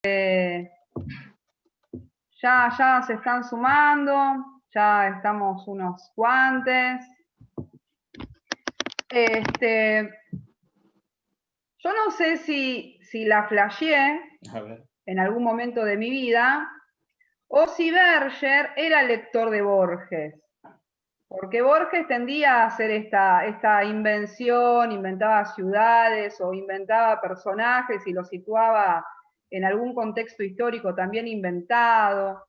Ya se están sumando, ya estamos unos cuantes. Yo no sé si la flasheé en algún momento de mi vida, o si Berger era lector de Borges. Porque Borges tendía a hacer esta invención, inventaba ciudades o inventaba personajes y los situaba en algún contexto histórico también inventado.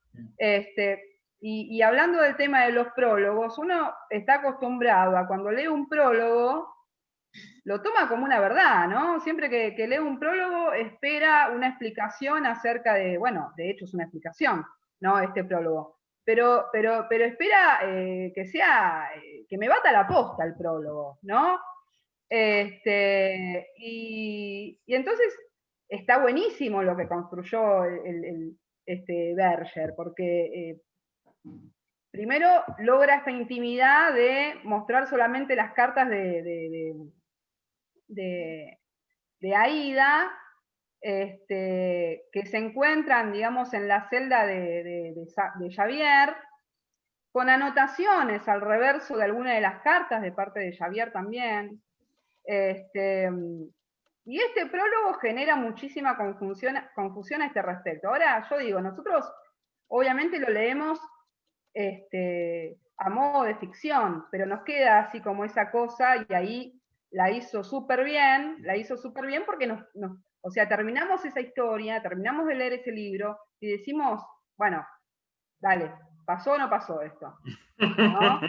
Y hablando del tema de los prólogos, uno está acostumbrado a cuando lee un prólogo, lo toma como una verdad, ¿no? Siempre que lee un prólogo espera una explicación acerca de, bueno, de hecho es una explicación, ¿no? Este prólogo. Pero espera que sea, que me bata la posta el prólogo, ¿no? Y entonces está buenísimo lo que construyó Berger, porque primero logra esta intimidad de mostrar solamente las cartas de Aida, que se encuentran, digamos, en la celda de Javier, con anotaciones al reverso de alguna de las cartas de parte de Javier también. Y este prólogo genera muchísima confusión a este respecto. Ahora, yo digo, nosotros obviamente lo leemos a modo de ficción, pero nos queda así como esa cosa, y ahí la hizo súper bien porque o sea, terminamos esa historia, terminamos de leer ese libro y decimos, bueno, dale, ¿pasó o no pasó esto? ¿No?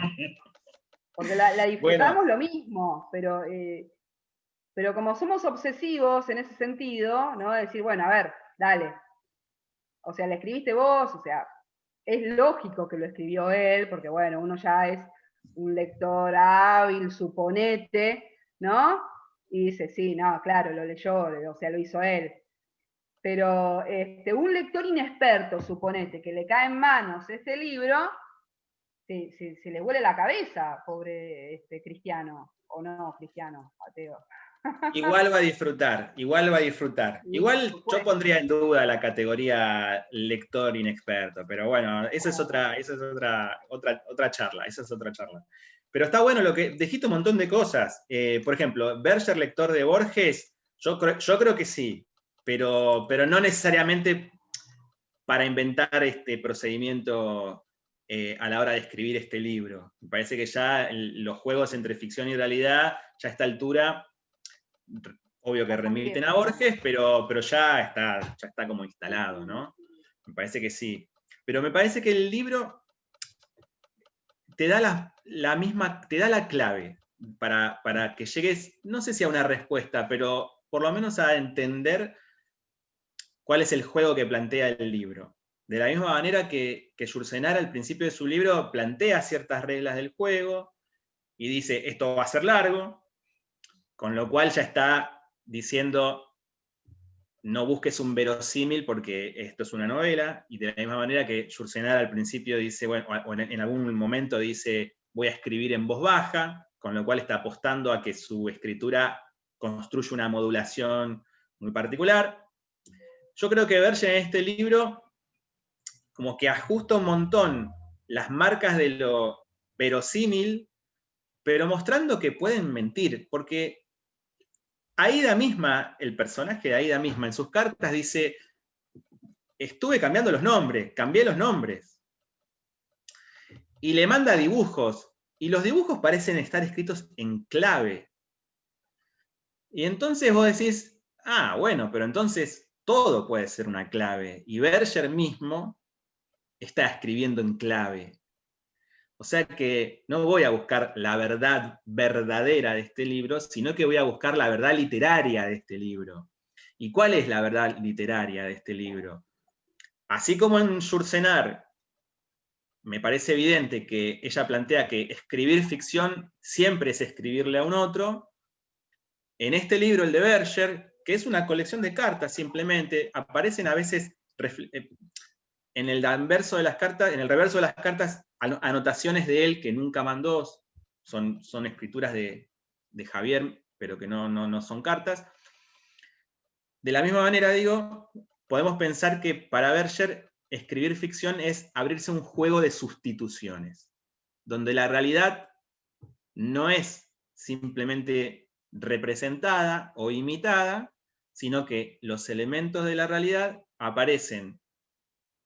Porque la disfrutamos lo mismo, pero como somos obsesivos en ese sentido, ¿no? Decir, bueno, a ver, dale. O sea, la escribiste vos, o sea, es lógico que lo escribió él, porque bueno, uno ya es un lector hábil, suponete, ¿no? Y dice, sí, no, claro, lo leyó, o sea, lo hizo él. Pero un lector inexperto, suponete, que le cae en manos este libro, se le vuela la cabeza, pobre cristiano, o no, cristiano, ateo. Igual va a disfrutar, igual va a disfrutar. Sí, igual yo pondría en duda la categoría lector inexperto, pero bueno, esa es otra charla, esa es otra charla. Pero está bueno lo que, dijiste un montón de cosas. Por ejemplo, Berger, lector de Borges, yo creo que sí, pero no necesariamente para inventar este procedimiento a la hora de escribir este libro. Me parece que ya los juegos entre ficción y realidad, ya a esta altura, obvio que remiten a Borges, pero ya está como instalado, ¿no? Me parece que sí. Pero me parece que el libro te da te da la clave para que llegues, no sé si a una respuesta, pero por lo menos a entender cuál es el juego que plantea el libro. De la misma manera que Yourcenar al principio de su libro plantea ciertas reglas del juego y dice, esto va a ser largo, con lo cual ya está diciendo, no busques un verosímil porque esto es una novela, y de la misma manera que Yourcenar al principio dice, bueno, o en algún momento dice, voy a escribir en voz baja, con lo cual está apostando a que su escritura construye una modulación muy particular. Yo creo que Berger en este libro como que ajusta un montón las marcas de lo verosímil, pero mostrando que pueden mentir, porque Aida misma, el personaje de Aida misma, en sus cartas dice, estuve cambiando los nombres, cambié los nombres. Y le manda dibujos, y los dibujos parecen estar escritos en clave. Y entonces vos decís, ah, bueno, pero entonces todo puede ser una clave. Y Berger mismo está escribiendo en clave. O sea que no voy a buscar la verdad verdadera de este libro, sino que voy a buscar la verdad literaria de este libro. ¿Y cuál es la verdad literaria de este libro? Así como en Yourcenar me parece evidente que ella plantea que escribir ficción siempre es escribirle a un otro, en este libro, el de Berger, que es una colección de cartas simplemente, aparecen a veces en el reverso de las cartas, anotaciones de él que nunca mandó, son escrituras de Javier, pero que no son cartas. De la misma manera, digo, podemos pensar que para Berger escribir ficción es abrirse un juego de sustituciones, donde la realidad no es simplemente representada o imitada, sino que los elementos de la realidad aparecen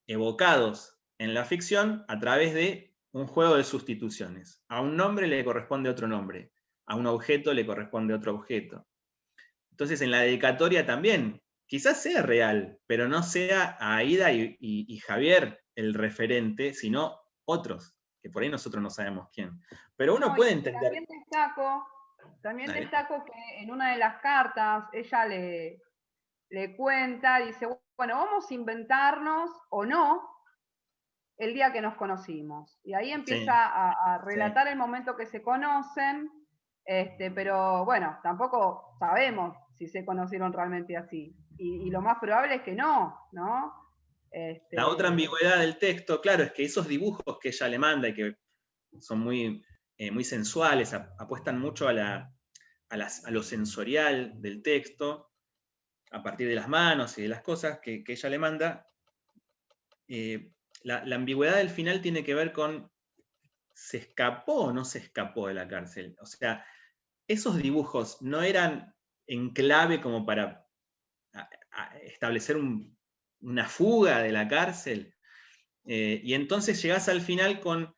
evocados en la ficción a través de un juego de sustituciones. A un nombre le corresponde otro nombre, a un objeto le corresponde otro objeto. Entonces en la dedicatoria también, quizás sea real, pero no sea Aída y Javier el referente, sino otros, que por ahí nosotros no sabemos quién. Pero uno puede entender. También destaco que en una de las cartas ella le cuenta, dice, bueno, vamos a inventarnos o no el día que nos conocimos. Y ahí empieza a relatar el momento que se conocen, pero bueno, tampoco sabemos si se conocieron realmente así. Y lo más probable es que no, ¿no? La otra ambigüedad del texto, claro, es que esos dibujos que ella le manda y que son muy, muy sensuales, apuestan mucho a lo sensorial del texto, a partir de las manos y de las cosas que ella le manda. La ambigüedad del final tiene que ver con ¿se escapó o no se escapó de la cárcel? O sea, esos dibujos no eran en clave como para establecer una fuga de la cárcel. Y entonces llegás al final con,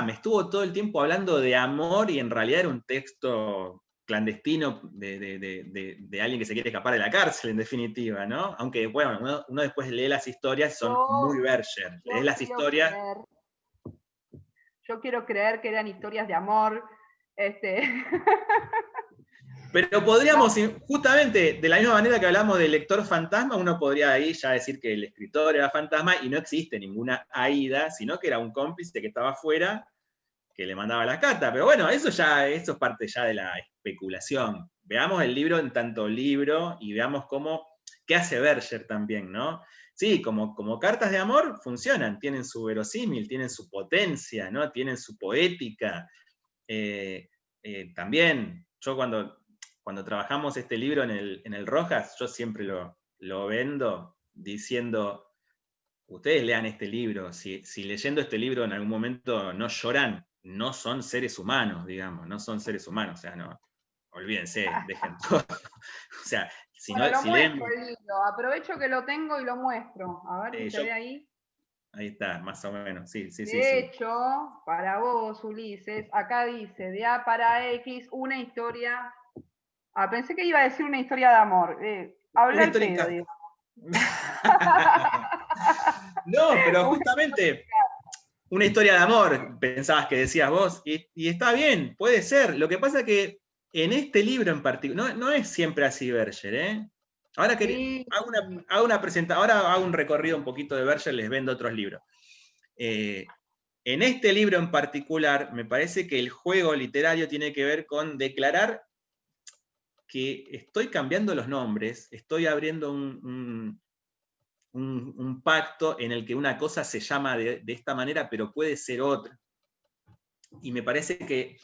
me estuvo todo el tiempo hablando de amor y en realidad era un texto clandestino de alguien que se quiere escapar de la cárcel, en definitiva, ¿no? Aunque, bueno, uno después lee las historias, son muy Berger. Lees las historias... Yo quiero creer que eran historias de amor. Pero podríamos, justamente, de la misma manera que hablamos del lector fantasma, uno podría ahí ya decir que el escritor era fantasma y no existe ninguna Aída, sino que era un cómplice que estaba afuera, que le mandaba las cartas. Pero bueno, eso es parte ya de la especulación. Veamos el libro en tanto libro y veamos qué hace Berger también, ¿no? Sí, como cartas de amor funcionan, tienen su verosímil, tienen su potencia, ¿no? Tienen su poética. También, yo cuando trabajamos este libro en el Rojas, yo siempre lo vendo diciendo, ustedes lean este libro, si leyendo este libro en algún momento no lloran, no son seres humanos, digamos, no son seres humanos, o sea, no, olvídense, dejen todo. O sea, si leen... el libro, aprovecho que lo tengo y lo muestro, a ver si se ve ahí. Ahí está, más o menos, sí. De hecho, para vos, Ulises, acá dice, de A para X, una historia... pensé que iba a decir una historia de amor. Habla el pedo, digamos. No, pero justamente una historia de amor, pensabas que decías vos, y está bien, puede ser. Lo que pasa es que en este libro en particular, no es siempre así Berger, ¿eh? Ahora hago una presentación, ahora hago un recorrido un poquito de Berger, les vendo otros libros. En este libro en particular, me parece que el juego literario tiene que ver con declarar que estoy cambiando los nombres, estoy abriendo un pacto en el que una cosa se llama de esta manera, pero puede ser otra. Y me parece que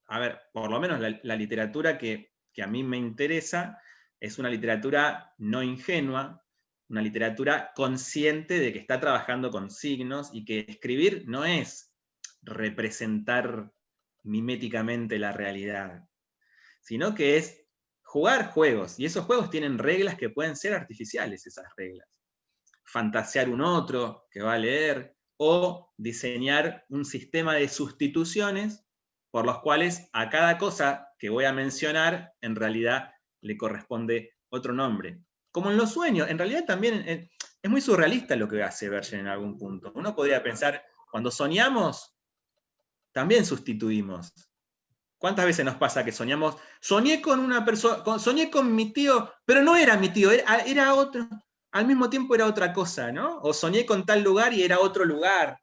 a ver, por lo menos la literatura que a mí me interesa es una literatura no ingenua, una literatura consciente de que está trabajando con signos y que escribir no es representar miméticamente la realidad, sino que es jugar juegos, y esos juegos tienen reglas que pueden ser artificiales, esas reglas. Fantasear un otro que va a leer, o diseñar un sistema de sustituciones por los cuales a cada cosa que voy a mencionar en realidad le corresponde otro nombre. Como en los sueños, en realidad también es muy surrealista lo que hace Berger en algún punto. Uno podría pensar, cuando soñamos, también sustituimos. ¿Cuántas veces nos pasa que soñamos? Soñé con una persona, soñé con mi tío, pero no era mi tío, era otro, al mismo tiempo era otra cosa, ¿no? O soñé con tal lugar y era otro lugar.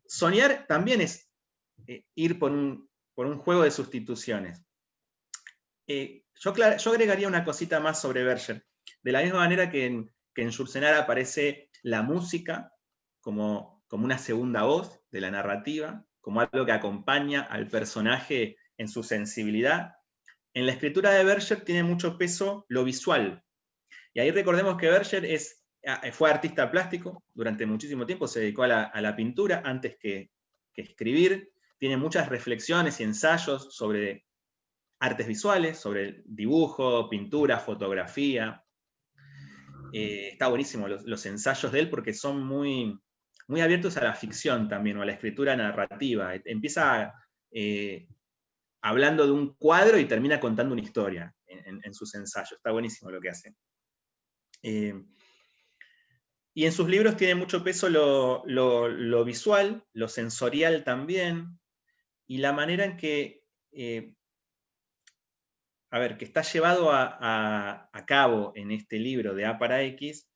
Soñar también es ir por un juego de sustituciones. Yo agregaría una cosita más sobre Berger. De la misma manera que en Yourcenar aparece la música como una segunda voz de la narrativa, como algo que acompaña al personaje en su sensibilidad. En la escritura de Berger tiene mucho peso lo visual. Y ahí recordemos que Berger fue artista plástico durante muchísimo tiempo, se dedicó a la pintura antes que escribir, tiene muchas reflexiones y ensayos sobre artes visuales, sobre dibujo, pintura, fotografía. Está buenísimo los ensayos de él porque son muy, muy abiertos a la ficción también, o a la escritura narrativa. Empieza hablando de un cuadro y termina contando una historia en sus ensayos. Está buenísimo lo que hace. Y en sus libros tiene mucho peso lo visual, lo sensorial también, y la manera en que, que está llevado a cabo en este libro de A para X,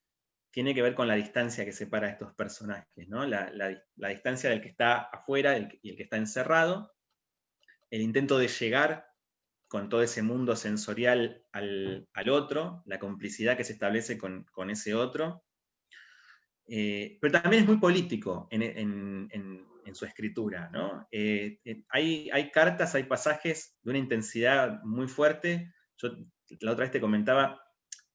tiene que ver con la distancia que separa a estos personajes, ¿no? La distancia del que está afuera y el que está encerrado, el intento de llegar con todo ese mundo sensorial al otro, la complicidad que se establece con ese otro, pero también es muy político en su escritura, ¿no? Hay cartas, hay pasajes de una intensidad muy fuerte. Yo la otra vez te comentaba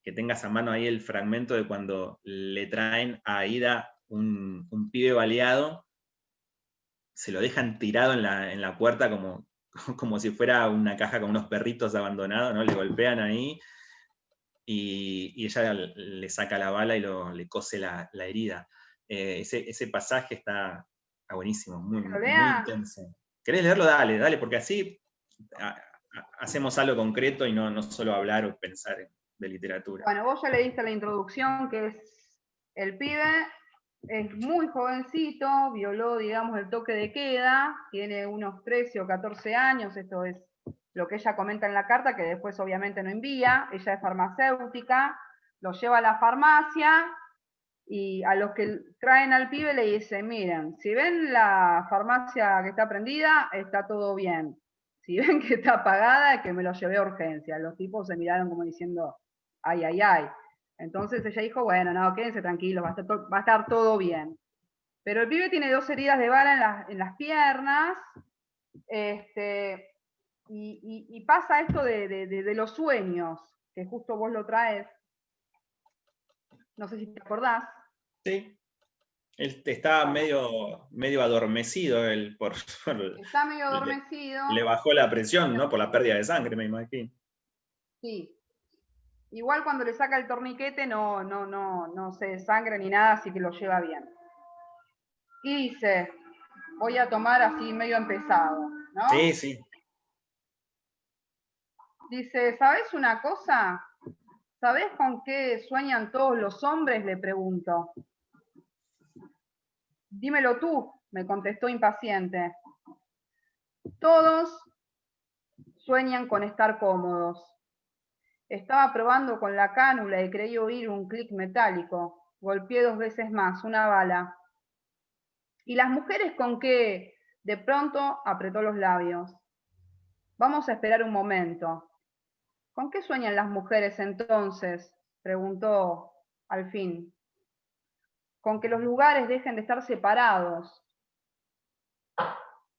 que tengas a mano ahí el fragmento de cuando le traen a Aida un pibe baleado, se lo dejan tirado en la puerta como si fuera una caja con unos perritos abandonados, ¿no? Le golpean ahí y ella le saca la bala y le cose la herida. Ese pasaje está buenísimo, muy, ¿Que lo muy lea? intenso. ¿Querés leerlo? Dale, porque así hacemos algo concreto y no solo hablar o pensar de literatura. Bueno, vos ya le diste la introducción, que es el pibe, es muy jovencito, violó, digamos, el toque de queda, tiene unos 13 o 14 años, esto es lo que ella comenta en la carta, que después obviamente no envía, ella es farmacéutica, lo lleva a la farmacia, y a los que traen al pibe le dicen, miren, si ven la farmacia que está prendida, está todo bien. Si ven que está apagada, que me lo llevé a urgencia. Los tipos se miraron como diciendo, ay, ay, ay. Entonces ella dijo, bueno, no, quédense tranquilos, va a estar todo bien. Pero el pibe tiene 2 heridas de bala en las piernas, y pasa esto de los sueños, que justo vos lo traes. No sé si te acordás. Sí. Él está medio adormecido, Está medio adormecido. le bajó la presión, ¿no? Por la pérdida de sangre, me imagino. Sí. Igual cuando le saca el torniquete no se desangra ni nada, así que lo lleva bien. Y dice, voy a tomar así medio empezado, ¿no? Sí, sí. Dice, ¿sabés una cosa? ¿Sabés con qué sueñan todos los hombres? Le pregunto. Dímelo tú, me contestó impaciente. Todos sueñan con estar cómodos. Estaba probando con la cánula y creí oír un clic metálico. Golpeé 2 veces más, una bala. ¿Y las mujeres con qué? De pronto apretó los labios. Vamos a esperar un momento. ¿Con qué sueñan las mujeres entonces? Preguntó al fin. Con que los lugares dejen de estar separados.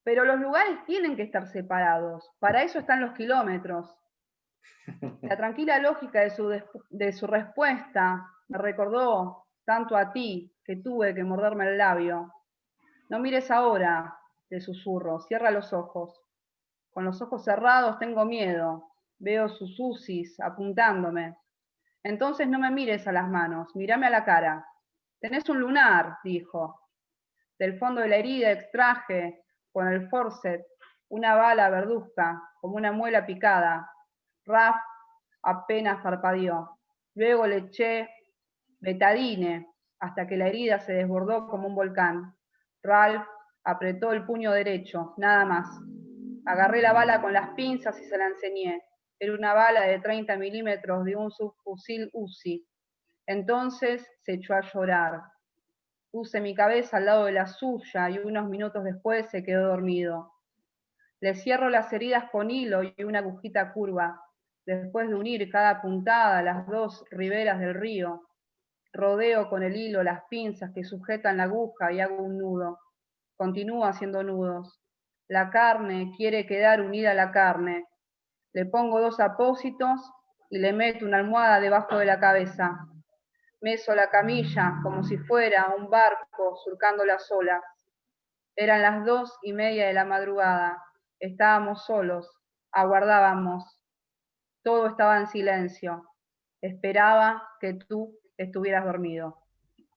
Pero los lugares tienen que estar separados. Para eso están los kilómetros. La tranquila lógica de su respuesta me recordó tanto a ti que tuve que morderme el labio. No mires ahora, le susurro, cierra los ojos. Con los ojos cerrados tengo miedo, veo sus ucis apuntándome. Entonces no me mires a las manos, mírame a la cara. Tenés un lunar, dijo. Del fondo de la herida extraje, con el forcet, una bala verduzca, como una muela picada. Raf apenas parpadeó. Luego le eché betadine hasta que la herida se desbordó como un volcán. Ralph apretó el puño derecho, nada más. Agarré la bala con las pinzas y se la enseñé. Era una bala de 30 milímetros de un subfusil Uzi. Entonces se echó a llorar. Puse mi cabeza al lado de la suya y unos minutos después se quedó dormido. Le cierro las heridas con hilo y una agujita curva. Después de unir cada puntada a las 2 riberas del río, rodeo con el hilo las pinzas que sujetan la aguja y hago un nudo. Continúo haciendo nudos. La carne quiere quedar unida a la carne. Le pongo 2 apósitos y le meto una almohada debajo de la cabeza. Meso la camilla como si fuera un barco surcando las olas. Eran las 2:30 de la madrugada. Estábamos solos, aguardábamos. Todo estaba en silencio. Esperaba que tú estuvieras dormido.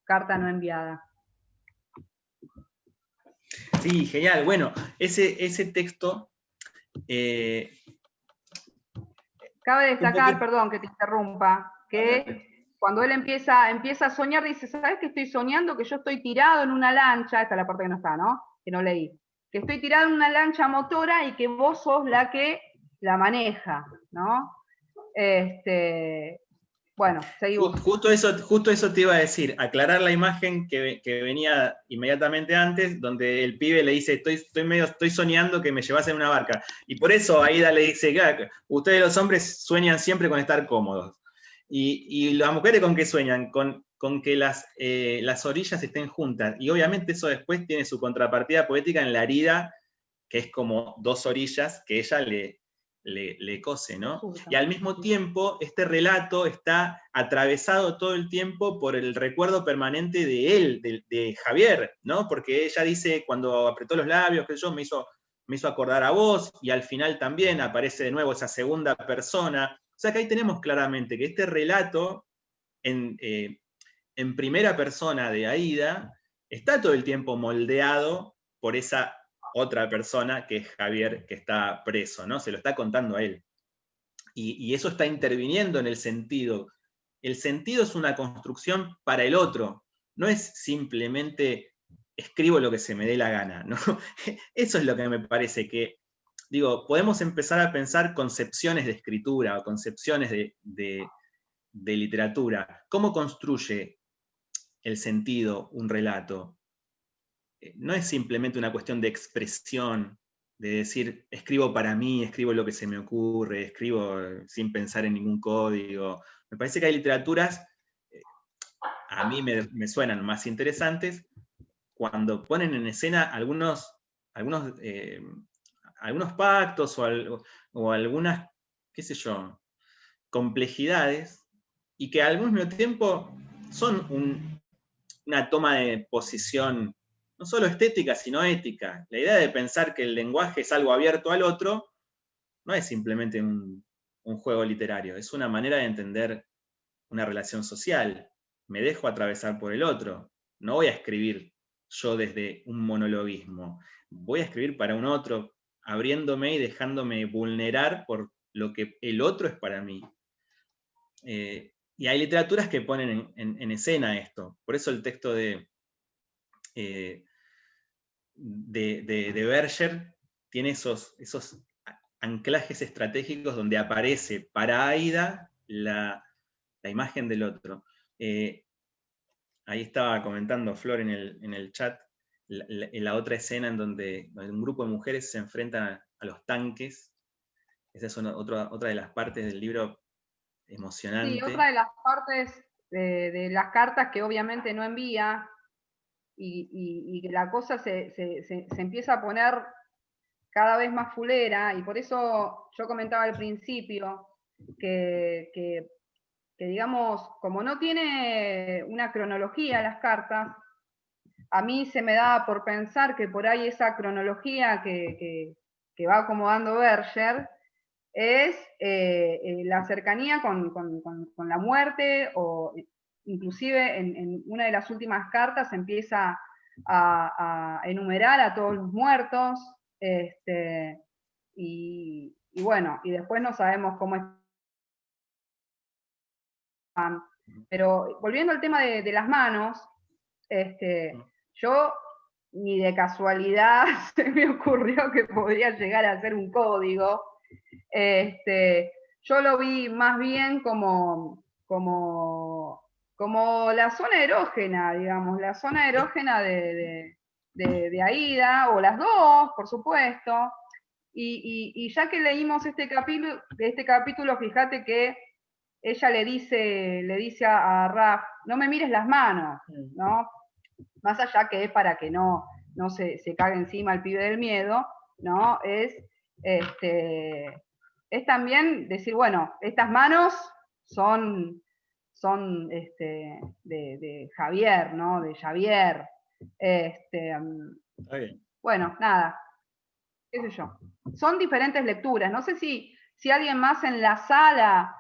Carta no enviada. Sí, genial. Bueno, ese texto... Cabe destacar, perdón que te interrumpa, que cuando él empieza a soñar, dice, ¿sabes qué estoy soñando? Que yo estoy tirado en una lancha, esta es la parte que no está, ¿no? Que no leí. Que estoy tirado en una lancha motora y que vos sos la que la maneja, ¿no? Bueno, seguimos. Justo eso te iba a decir, aclarar la imagen que venía inmediatamente antes, donde el pibe le dice, estoy soñando que me llevas en una barca. Y por eso Aida le dice, ustedes los hombres sueñan siempre con estar cómodos. Y las mujeres ¿con qué sueñan? Con que las orillas estén juntas. Y obviamente eso después tiene su contrapartida poética en la herida, que es como dos orillas que ella le cose, ¿no? Y al mismo tiempo, este relato está atravesado todo el tiempo por el recuerdo permanente de él, de Javier, ¿no? Porque ella dice, cuando apretó los labios, que yo me hizo acordar a vos, y al final también aparece de nuevo esa segunda persona. O sea que ahí tenemos claramente que este relato en primera persona de Aida está todo el tiempo moldeado por esa otra persona que es Javier, que está preso, ¿no? Se lo está contando a él. Y eso está interviniendo en el sentido. El sentido es una construcción para el otro, no es simplemente escribo lo que se me dé la gana, ¿no? Eso es lo que me parece que, digo, podemos empezar a pensar concepciones de escritura o concepciones de literatura. ¿Cómo construye el sentido un relato? No es simplemente una cuestión de expresión, de decir, escribo para mí, escribo lo que se me ocurre, escribo sin pensar en ningún código. Me parece que hay literaturas, a mí me suenan más interesantes, cuando ponen en escena algunos pactos o algunas, qué sé yo, complejidades, y que al mismo tiempo son una toma de posición no solo estética, sino ética. La idea de pensar que el lenguaje es algo abierto al otro no es simplemente un juego literario, es una manera de entender una relación social. Me dejo atravesar por el otro. No voy a escribir yo desde un monologuismo. Voy a escribir para un otro, abriéndome y dejándome vulnerar por lo que el otro es para mí. Y hay literaturas que ponen en escena esto. Por eso el texto de Berger tiene esos anclajes estratégicos donde aparece para Aida la imagen del otro. Ahí estaba comentando Flor en el chat la otra escena en donde un grupo de mujeres se enfrentan a los tanques. Esa es otra de las partes del libro emocionante. Sí, otra de las partes de las cartas que obviamente no envía y que la cosa se empieza a poner cada vez más fulera, y por eso yo comentaba al principio que digamos, como no tiene una cronología las cartas, a mí se me da por pensar que por ahí esa cronología que va acomodando Berger es la cercanía con la muerte, o inclusive en una de las últimas cartas empieza a enumerar a todos los muertos, y bueno, y después no sabemos cómo es. Pero volviendo al tema de las manos, yo ni de casualidad se me ocurrió que podría llegar a ser un código. Yo lo vi más bien como la zona erógena, digamos, la zona erógena de Aida, o las dos, por supuesto. Y ya que leímos este capítulo, fíjate que ella le dice a Raf, no me mires las manos, ¿no? Más allá que es para que no se cague encima el pibe del miedo, ¿no? Es es también decir, bueno, estas manos son de Javier, ¿no? De Javier. Está bien. Bueno, nada, qué sé yo. Son diferentes lecturas. No sé si alguien más en la sala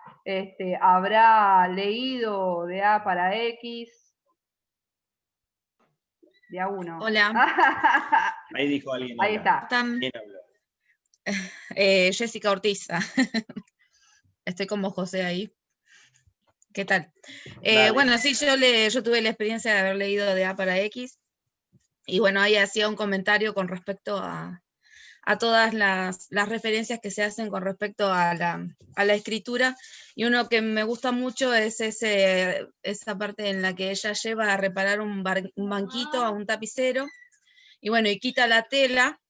habrá leído de A para X. De A1. Hola. Ahí dijo alguien. Ahí está. ¿Quién habló? Jessica Ortiz. Estoy como José ahí. ¿Qué tal? Bueno, sí, yo tuve la experiencia de haber leído de A para X. Y bueno, ahí hacía un comentario con respecto a todas las referencias que se hacen con respecto a la escritura, y uno que me gusta mucho es esa parte en la que ella lleva a reparar un banquito a un tapicero, y bueno, y quita la tela,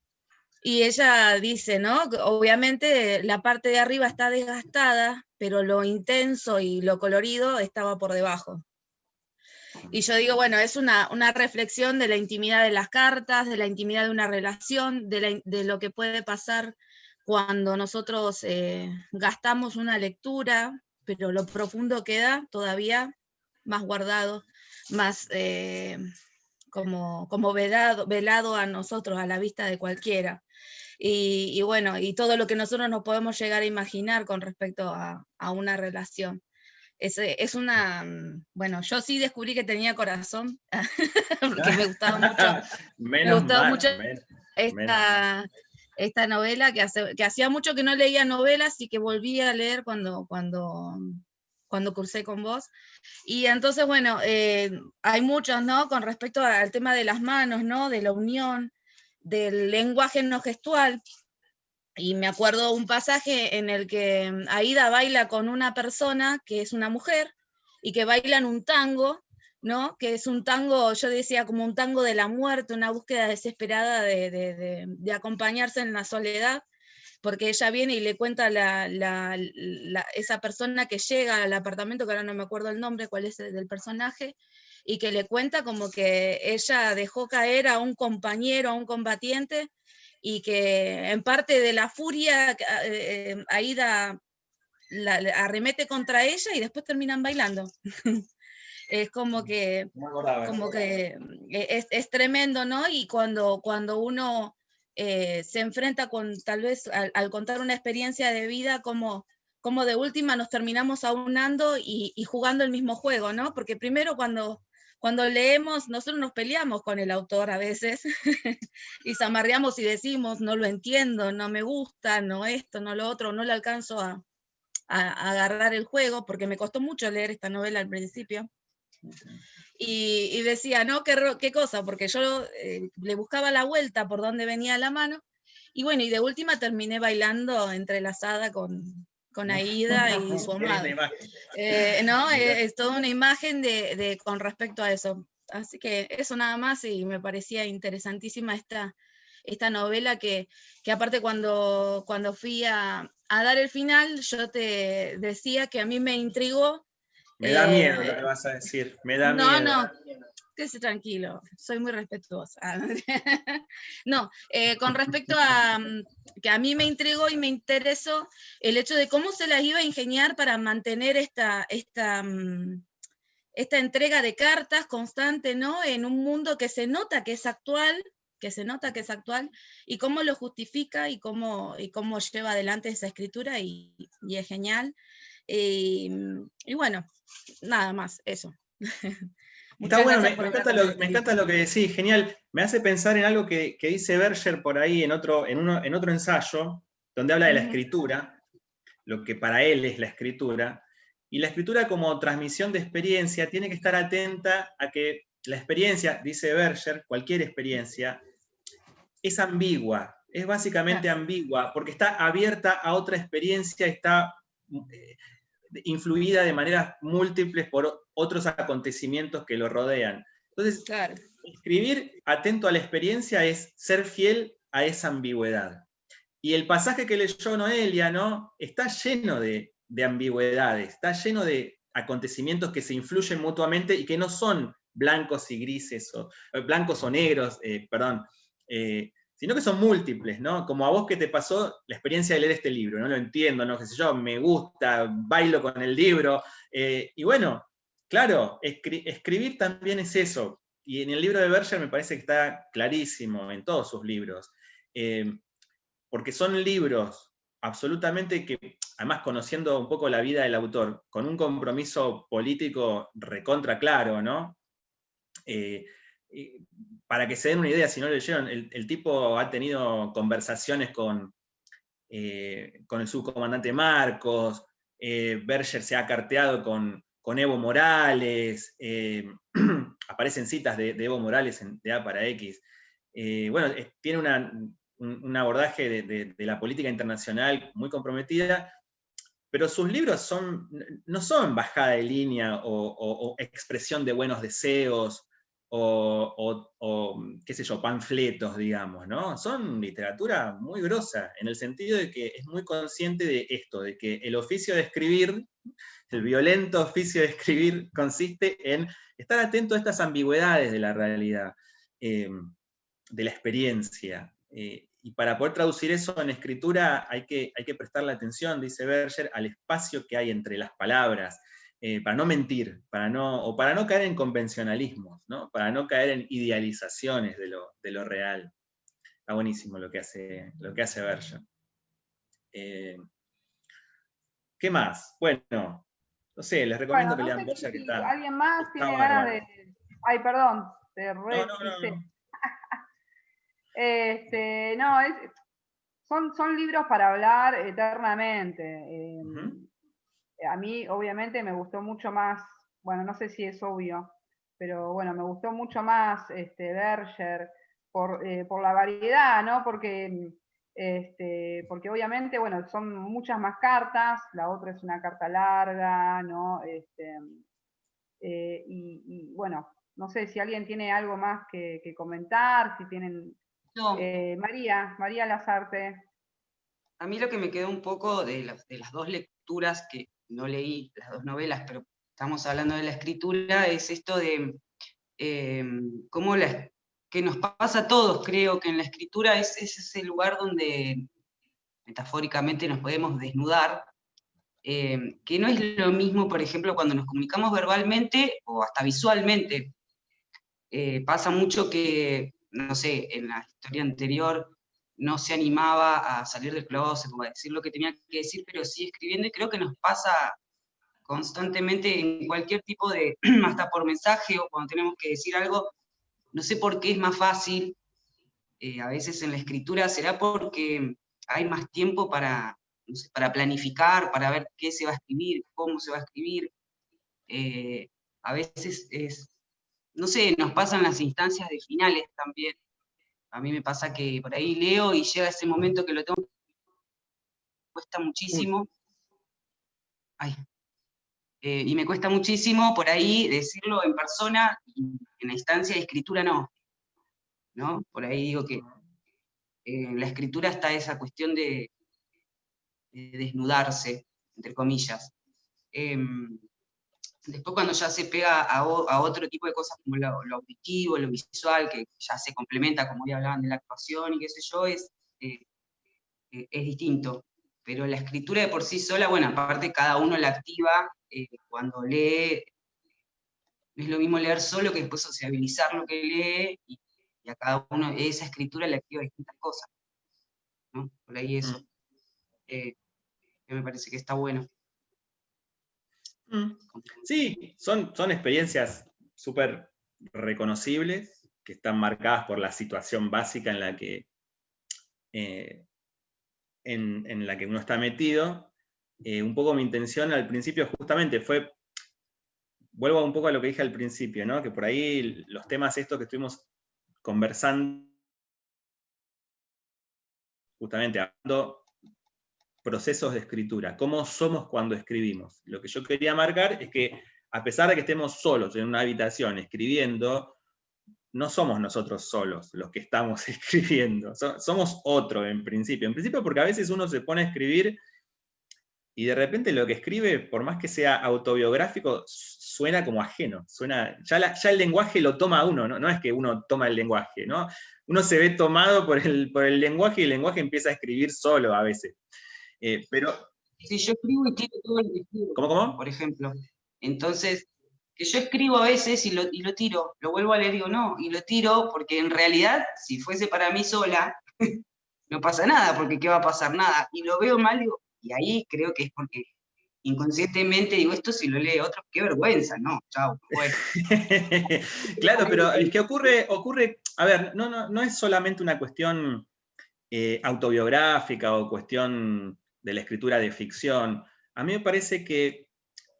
y ella dice, ¿no? Obviamente la parte de arriba está desgastada, pero lo intenso y lo colorido estaba por debajo. Y yo digo, bueno, es una reflexión de la intimidad de las cartas, de la intimidad de una relación, de lo que puede pasar cuando nosotros gastamos una lectura, pero lo profundo queda todavía más guardado, más como velado a nosotros, a la vista de cualquiera. Y bueno, y todo lo que nosotros nos podemos llegar a imaginar con respecto a una relación. Es una, bueno, yo sí descubrí que tenía corazón, porque me gustaba mucho esta novela, que hacía mucho que no leía novelas y que volví a leer cuando cursé con vos. Y entonces, bueno, hay muchos, ¿no? Con respecto al tema de las manos, ¿no? De la unión, del lenguaje no gestual. Y me acuerdo un pasaje en el que Aída baila con una persona que es una mujer y que bailan un tango, ¿no? Que es un tango, yo decía, como un tango de la muerte, una búsqueda desesperada de acompañarse en la soledad, porque ella viene y le cuenta esa persona que llega al apartamento, que ahora no me acuerdo el nombre, cuál es el del personaje, y que le cuenta como que ella dejó caer a un compañero, a un combatiente, y que en parte de la furia Aída arremete contra ella y después terminan bailando. Es como que es tremendo, ¿no? Y cuando uno se enfrenta con, tal vez al contar una experiencia de vida, como de última nos terminamos aunando y jugando el mismo juego, ¿no? Porque primero cuando leemos, nosotros nos peleamos con el autor a veces, y zamarreamos y decimos, no lo entiendo, no me gusta, no esto, no lo otro, no le alcanzo a agarrar el juego, porque me costó mucho leer esta novela al principio. Y decía, no, qué cosa, porque yo le buscaba la vuelta por donde venía la mano, y bueno, y de última terminé bailando entrelazada con Aída y su amado. ¿No? Es toda una imagen con respecto a eso. Así que eso nada más, y me parecía interesantísima esta novela, que aparte cuando fui a dar el final, yo te decía que a mí me intrigó. Me da miedo lo que vas a decir, me da miedo. No, quédese tranquilo, soy muy respetuosa. No, con respecto a que a mí me intrigó y me interesó el hecho de cómo se las iba a ingeniar para mantener esta entrega de cartas constante, ¿no? En un mundo que se nota que es actual, y cómo lo justifica y cómo lleva adelante esa escritura, y es genial. Y bueno, nada más, eso. Está bueno, me encanta lo que decís, genial. Me hace pensar en algo que dice Berger por ahí en otro ensayo, donde habla de la escritura, lo que para él es la escritura, y la escritura como transmisión de experiencia tiene que estar atenta a que la experiencia, dice Berger, cualquier experiencia, es ambigua, es básicamente ambigua, porque está abierta a otra experiencia, está influida de maneras múltiples por otros acontecimientos que lo rodean. Entonces, escribir atento a la experiencia es ser fiel a esa ambigüedad. Y el pasaje que leyó Noelia, ¿no? Está lleno de ambigüedades, está lleno de acontecimientos que se influyen mutuamente y que no son blancos y grises, o blancos o negros, sino que son múltiples, ¿no? Como a vos que te pasó la experiencia de leer este libro, no lo entiendo, no qué sé yo, me gusta, bailo con el libro, y bueno, claro, escribir también es eso, y en el libro de Berger me parece que está clarísimo, en todos sus libros, porque son libros absolutamente que, además conociendo un poco la vida del autor, con un compromiso político recontra claro, ¿no? Para que se den una idea, si no lo leyeron, el tipo ha tenido conversaciones con el subcomandante Marcos, Berger se ha carteado con Evo Morales, aparecen citas de Evo Morales de A para X. Bueno, tiene un abordaje de la política internacional muy comprometida, pero sus libros no son bajada de línea o expresión de buenos deseos o qué sé yo, panfletos, digamos, ¿no? Son literatura muy grosa, en el sentido de que es muy consciente de esto, de que el oficio de escribir, el violento oficio de escribir, consiste en estar atento a estas ambigüedades de la realidad, de la experiencia. Y para poder traducir eso en escritura hay que prestarle atención, dice Berger, al espacio que hay entre las palabras, para no mentir, para no caer en convencionalismos, ¿no? Para no caer en idealizaciones de lo real. Está buenísimo lo que hace Berger. ¿Qué más? Bueno, no sé, les recomiendo que No lean sé Berger, que si está alguien más tiene ganas bárbaro. de... Ay, perdón, te No. pisé. No, son libros para hablar eternamente. Uh-huh. A mí, obviamente, me gustó mucho más, bueno, no sé si es obvio, pero bueno, me gustó mucho más Berger por la variedad, ¿no? Porque obviamente, bueno, son muchas más cartas, la otra es una carta larga, ¿no? Y bueno, no sé si alguien tiene algo más que comentar, si tienen... No, María Lazarte. a mí lo que me quedó un poco de las dos lecturas que no leí, las dos novelas, pero estamos hablando de la escritura, es esto de cómo que nos pasa a todos, creo que en la escritura es ese lugar donde metafóricamente nos podemos desnudar, que no es lo mismo, por ejemplo, cuando nos comunicamos verbalmente o hasta visualmente. Pasa mucho que, no sé, en la historia anterior no se animaba a salir del closet o a decir lo que tenía que decir, pero sí escribiendo, y creo que nos pasa constantemente en cualquier tipo de, hasta por mensaje o cuando tenemos que decir algo, no sé por qué es más fácil, a veces en la escritura, será porque hay más tiempo para, no sé, para planificar, para ver qué se va a escribir, cómo se va a escribir. A veces no sé, nos pasan las instancias de finales también. A mí me pasa que por ahí leo y llega ese momento que lo tengo, cuesta muchísimo. Ay, y me cuesta muchísimo por ahí decirlo en persona, y en la instancia de escritura no. Por ahí digo que en la escritura está esa cuestión de desnudarse, entre comillas. Después cuando ya se pega a otro tipo de cosas como lo auditivo, lo visual, que ya se complementa, como ya hablaban de la actuación y qué sé yo, es distinto. Pero la escritura de por sí sola, bueno, aparte cada uno la activa cuando lee. No es lo mismo leer solo que después sociabilizar lo que lee, y a cada uno esa escritura le activa distintas cosas, ¿no? Por ahí eso, que me parece que está bueno. Sí, son experiencias súper reconocibles, que están marcadas por la situación básica en la que, en la que uno está metido. Un poco mi intención al principio justamente fue, vuelvo un poco a lo que dije al principio, ¿no? Que por ahí los temas estos que estuvimos conversando, justamente hablando procesos de escritura, cómo somos cuando escribimos. Lo que yo quería marcar es que, a pesar de que estemos solos en una habitación escribiendo, no somos nosotros solos los que estamos escribiendo, somos otro en principio. En principio porque a veces uno se pone a escribir y de repente lo que escribe, por más que sea autobiográfico, suena como ajeno, ya el lenguaje lo toma uno, ¿no? No es que uno toma el lenguaje, ¿no? Uno se ve tomado por el lenguaje y el lenguaje empieza a escribir solo a veces. Pero... Sí, yo escribo y tiro todo lo que escribo, ¿Cómo? por ejemplo. Entonces, que yo escribo a veces y lo tiro, lo vuelvo a leer y digo no, y lo tiro porque en realidad, si fuese para mí sola, no pasa nada, porque ¿qué va a pasar? Nada. Y lo veo mal, digo, y ahí creo que es porque inconscientemente digo, esto si lo lee otro, qué vergüenza, no, chao, bueno. Claro, pero es que ocurre, a ver, no es solamente una cuestión autobiográfica o cuestión de la escritura de ficción. A mí me parece que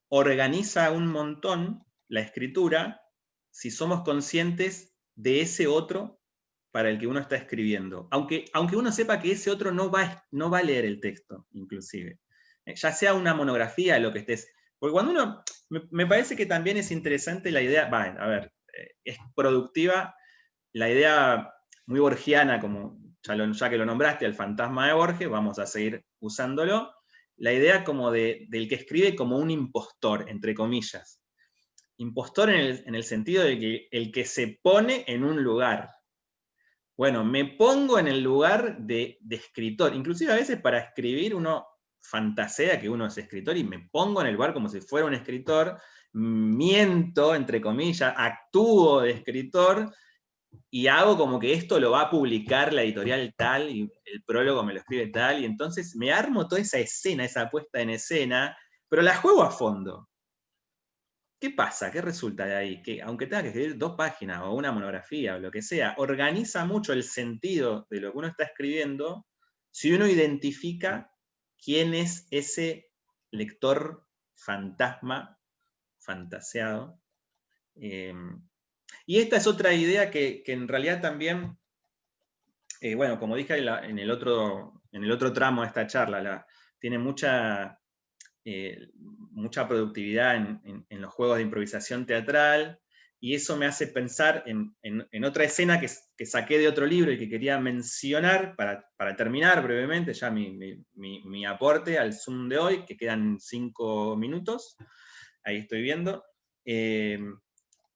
organiza un montón la escritura si somos conscientes de ese otro para el que uno está escribiendo. Aunque uno sepa que ese otro no va a leer el texto, inclusive. Ya sea una monografía, lo que estés. Porque cuando uno. Me parece que también es interesante la idea. Es productiva la idea muy borgiana, como ya que lo nombraste, el fantasma de Borges, vamos a seguir usándolo. La idea como del que escribe como un impostor, entre comillas. Impostor en el sentido de que el que se pone en un lugar. Bueno, me pongo en el lugar de escritor. Inclusive a veces para escribir uno fantasea que uno es escritor y me pongo en el lugar como si fuera un escritor, miento, entre comillas, actúo de escritor y hago como que esto lo va a publicar la editorial tal y el prólogo me lo escribe tal, y entonces me armo toda esa escena, esa puesta en escena, pero la juego a fondo. ¿Qué pasa? ¿Qué resulta de ahí? Que aunque tenga que escribir 2 páginas o una monografía o lo que sea, organiza mucho el sentido de lo que uno está escribiendo si uno identifica quién es ese lector fantasma, fantaseado. Y esta es otra idea que en realidad también, bueno, como dije en el otro tramo de esta charla, tiene mucha productividad en los juegos de improvisación teatral, y eso me hace pensar en otra escena que saqué de otro libro y que quería mencionar para terminar brevemente ya mi aporte al Zoom de hoy, que quedan 5 minutos, ahí estoy viendo.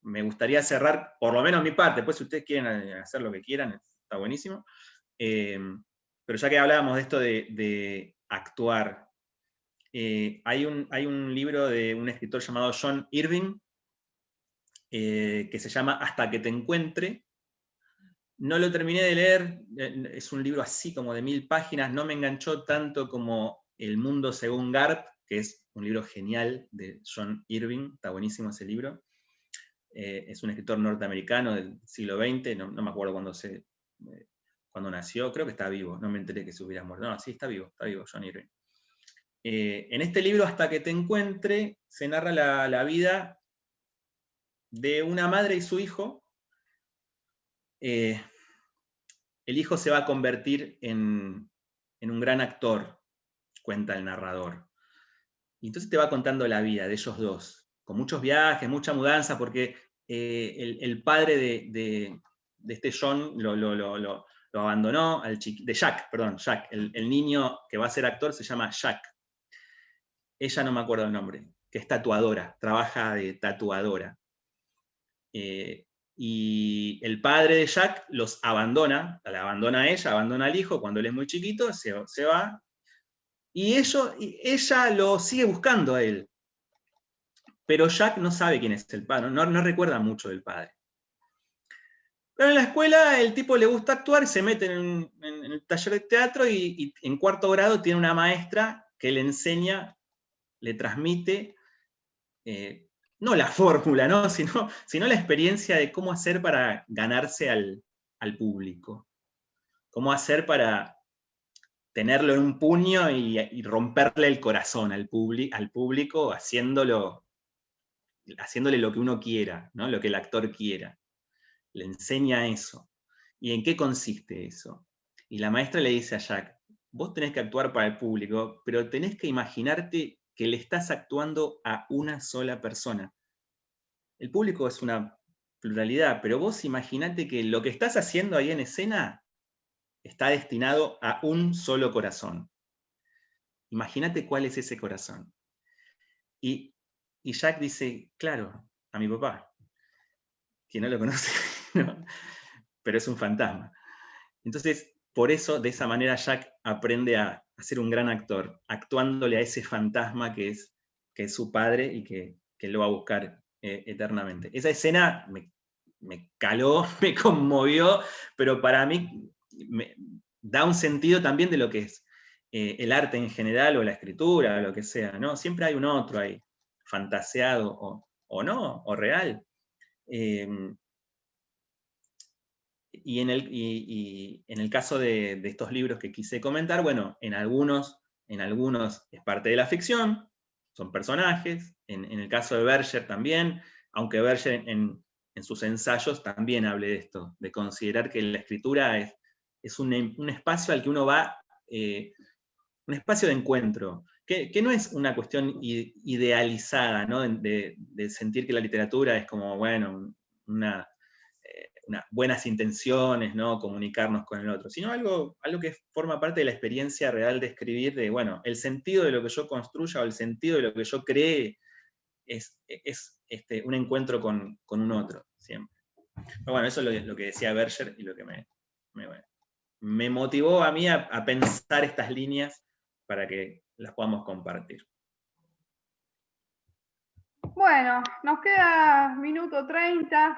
Me gustaría cerrar, por lo menos mi parte, después si ustedes quieren hacer lo que quieran, está buenísimo. Pero ya que hablábamos de esto de actuar, hay un libro de un escritor llamado John Irving, que se llama Hasta que te encuentre. No lo terminé de leer, es un libro así como de 1000 páginas, no me enganchó tanto como El mundo según Garp, que es un libro genial de John Irving, está buenísimo ese libro. Es un escritor norteamericano del siglo XX, no me acuerdo cuándo nació, creo que está vivo, no me enteré que se hubiera muerto. No, sí, está vivo John Irving. En este libro, Hasta que te encuentre, se narra la vida de una madre y su hijo. El hijo se va a convertir en un gran actor, cuenta el narrador. Y entonces te va contando la vida de ellos dos, con muchos viajes, mucha mudanza, porque el padre de este John lo abandonó, de Jack, el niño que va a ser actor se llama Jack. Ella no me acuerdo el nombre, que es tatuadora, trabaja de tatuadora. Y el padre de Jack los abandona, la abandona a ella, abandona al hijo, cuando él es muy chiquito, se va, y ella lo sigue buscando a él. Pero Jack no sabe quién es el padre, no recuerda mucho del padre. Pero en la escuela el tipo le gusta actuar, se mete en el taller de teatro y en 4º grado tiene una maestra que le enseña, le transmite, no la fórmula, ¿no? sino la experiencia de cómo hacer para ganarse al público. Cómo hacer para tenerlo en un puño y romperle el corazón al público haciéndole lo que uno quiera, ¿no? Lo que el actor quiera. Le enseña eso. ¿Y en qué consiste eso? Y la maestra le dice a Jack, vos tenés que actuar para el público, pero tenés que imaginarte que le estás actuando a una sola persona. El público es una pluralidad, pero vos imaginate que lo que estás haciendo ahí en escena está destinado a un solo corazón. imagínate cuál es ese corazón. Y Jack dice, claro, a mi papá, que no lo conoce, no, pero es un fantasma. Entonces, por eso, de esa manera, Jack aprende a ser un gran actor, actuándole a ese fantasma que es su padre y que lo va a buscar eternamente. Esa escena me caló, me conmovió, pero para mí me da un sentido también de lo que es el arte en general, o la escritura, o lo que sea, ¿no? Siempre hay un otro ahí, fantaseado o no, o real. Y en el caso de estos libros que quise comentar, bueno, en algunos es parte de la ficción, son personajes, en el caso de Berger también, aunque Berger en sus ensayos también hable de esto, de considerar que la escritura es un espacio al que uno va, un espacio de encuentro, que no es una cuestión idealizada, ¿no? De sentir que la literatura es como, bueno, unas buenas intenciones, ¿no? Comunicarnos con el otro, sino algo que forma parte de la experiencia real de escribir, de, bueno, el sentido de lo que yo construya o el sentido de lo que yo cree es un encuentro con un otro, siempre. Pero bueno, eso es lo que decía Berger y lo que me motivó a mí a pensar estas líneas para que las podamos compartir. Bueno, nos queda minuto 30.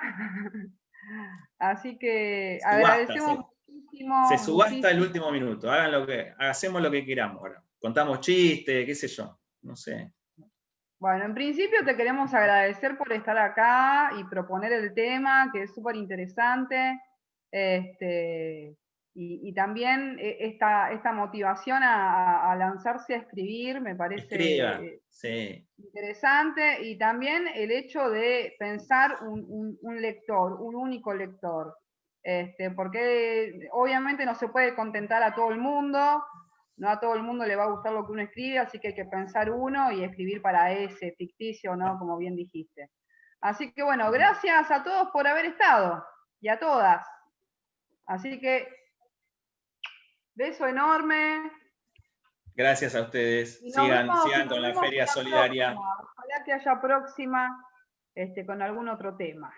Así que agradecemos muchísimo. Se subasta el último minuto. Hacemos lo que queramos ahora. Contamos chistes, qué sé yo. No sé. Bueno, en principio te queremos agradecer por estar acá y proponer el tema, que es súper interesante. Y también esta motivación a lanzarse a escribir me parece interesante, y también el hecho de pensar un lector, un único lector, porque obviamente no se puede contentar a todo el mundo, no a todo el mundo le va a gustar lo que uno escribe, así que hay que pensar uno y escribir para ese ficticio, ¿no? Como bien dijiste. Así que bueno, gracias a todos por haber estado, y a todas. Así que, beso enorme. Gracias a ustedes. Sigan con la Feria Solidaria. Ojalá que haya próxima con algún otro tema.